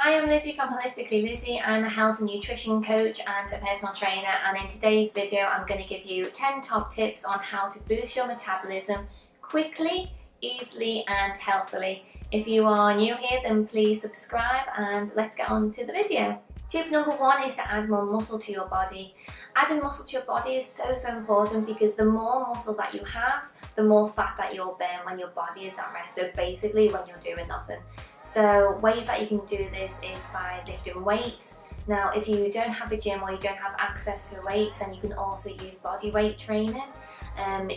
Hi, I'm Lizzie from Holistically Lizzie. I'm a health and nutrition coach and a personal trainer, and in today's video I'm going to give you 10 top tips on how to boost your metabolism quickly, easily and healthily. If you are new here, then please subscribe and let's get on to the video. Tip number 1 is to add more muscle to your body. Adding muscle to your body is so important because the more muscle that you have, the more fat that you'll burn when your body is at rest, so basically when you're doing nothing. So ways that you can do this is by lifting weights. Now if you don't have a gym or you don't have access to weights, then you can also use body weight training.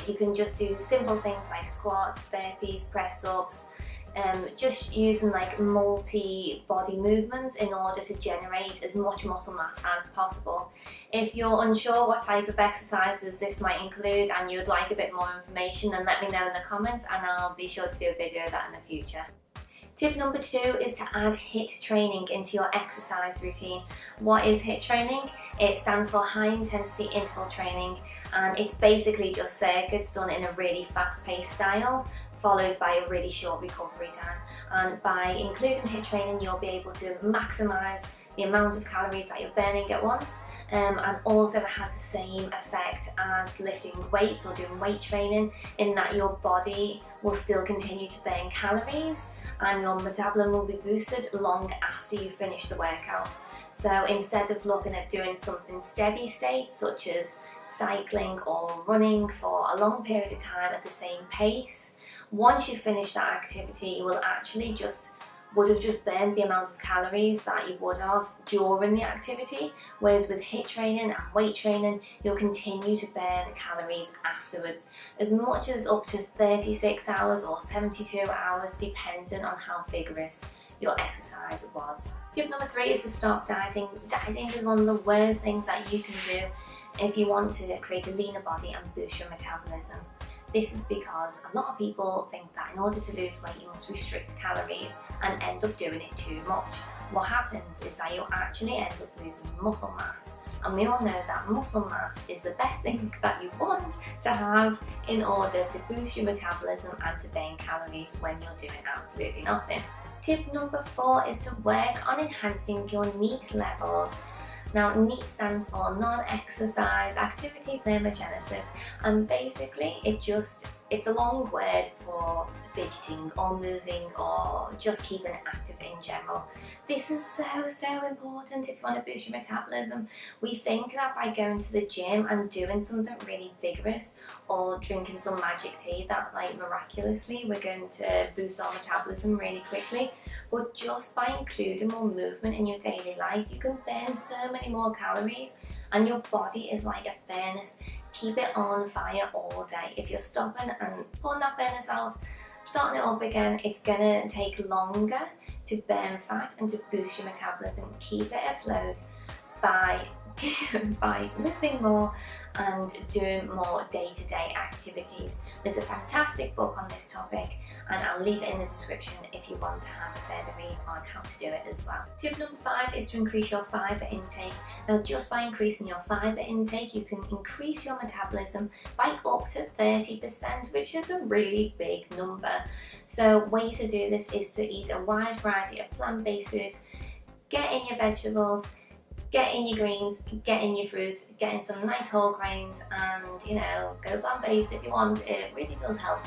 You can just do simple things like squats, burpees, press ups, just using like multi-body movements in order to generate as much muscle mass as possible. If you're unsure what type of exercises this might include and you'd like a bit more information, then let me know in the comments and I'll be sure to do a video of that in the future. Tip number 2 is to add HIIT training into your exercise routine. What is HIIT training? It stands for high intensity interval training, and it's basically just circuits done in a really fast-paced style, followed by a really short recovery time. And by including HIIT training, you'll be able to maximise the amount of calories that you're burning at once, and also it has the same effect as lifting weights or doing weight training, in that your body will still continue to burn calories and your metabolism will be boosted long after you finish the workout. So instead of looking at doing something steady state, such as cycling or running for a long period of time at the same pace, once you finish that activity, you will actually would have just burned the amount of calories that you would have during the activity, whereas with HIIT training and weight training, you'll continue to burn calories afterwards, as much as up to 36 hours or 72 hours, depending on how vigorous your exercise was. Tip number 3 is to stop dieting. Dieting is one of the worst things that you can do if you want to create a leaner body and boost your metabolism. This is because a lot of people think that in order to lose weight you must restrict calories and end up doing it too much. What happens is that you actually end up losing muscle mass, and we all know that muscle mass is the best thing that you want to have in order to boost your metabolism and to burn calories when you're doing absolutely nothing. Tip number 4 is to work on enhancing your NEAT levels. Now NEAT stands for non-exercise activity thermogenesis, and basically it's a long word for fidgeting or moving or just keeping active in general. This is so important if you want to boost your metabolism. We think that by going to the gym and doing something really vigorous or drinking some magic tea that like miraculously we're going to boost our metabolism really quickly, but just by including more movement in your daily life you can burn so many more calories, and your body is like a furnace. Keep it on fire all day. If you're stopping and pulling that furnace out, starting it up again, it's gonna take longer to burn fat and to boost your metabolism. Keep it afloat by lifting more and doing more day-to-day activities. There's a fantastic book on this topic and I'll leave it in the description if you want to have a further read on how to do it as well. Tip number 5 is to increase your fibre intake. Now just by increasing your fibre intake you can increase your metabolism by up to 30%, which is a really big number. So way to do this is to eat a wide variety of plant-based foods. Get in your vegetables, get in your greens, get in your fruits, get in some nice whole grains, and go plant-based if you want. It really does help.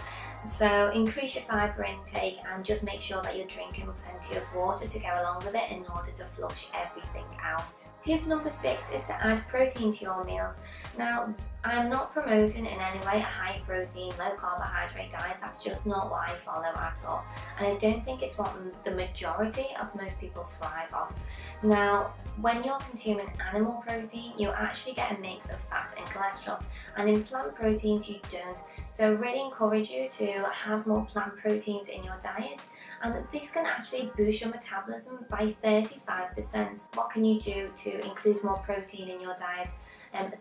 So increase your fibre intake and just make sure that you're drinking plenty of water to go along with it in order to flush everything out. Tip number 6 is to add protein to your meals. Now I'm not promoting in any way a high protein, low carbohydrate diet. That's just not what I follow at all, and I don't think it's what the majority of most people thrive off. Now when you're consuming animal protein you actually get a mix of fat and cholesterol, and in plant proteins you don't. So I really encourage you to have more plant proteins in your diet, and this can actually boost your metabolism by 35%. What can you do to include more protein in your diet?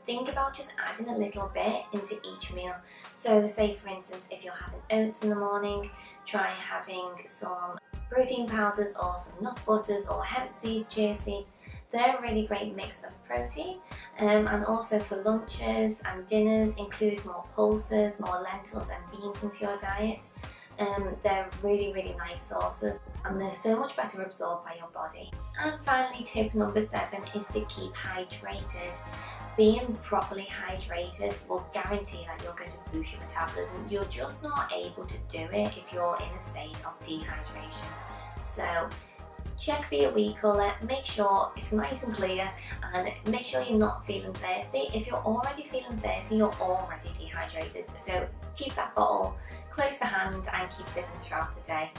Think about just adding a little bit into each meal. So say for instance if you're having oats in the morning, try having some protein powders or some nut butters or hemp seeds, chia seeds. They're a really great mix of protein, and also for lunches and dinners include more pulses, more lentils and beans into your diet. They're really nice sources, and they're so much better absorbed by your body. And finally, tip number 7 is to keep hydrated. Being properly hydrated will guarantee that you're going to boost your metabolism. You're just not able to do it if you're in a state of dehydration. So check for your wee colour, make sure it's nice and clear, and make sure you're not feeling thirsty. If you're already feeling thirsty, you're already dehydrated. So keep that bottle close to hand and keep sipping throughout the day.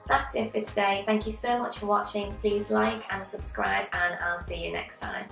That's it for today. Thank you so much for watching. Please like and subscribe, and I'll see you next time.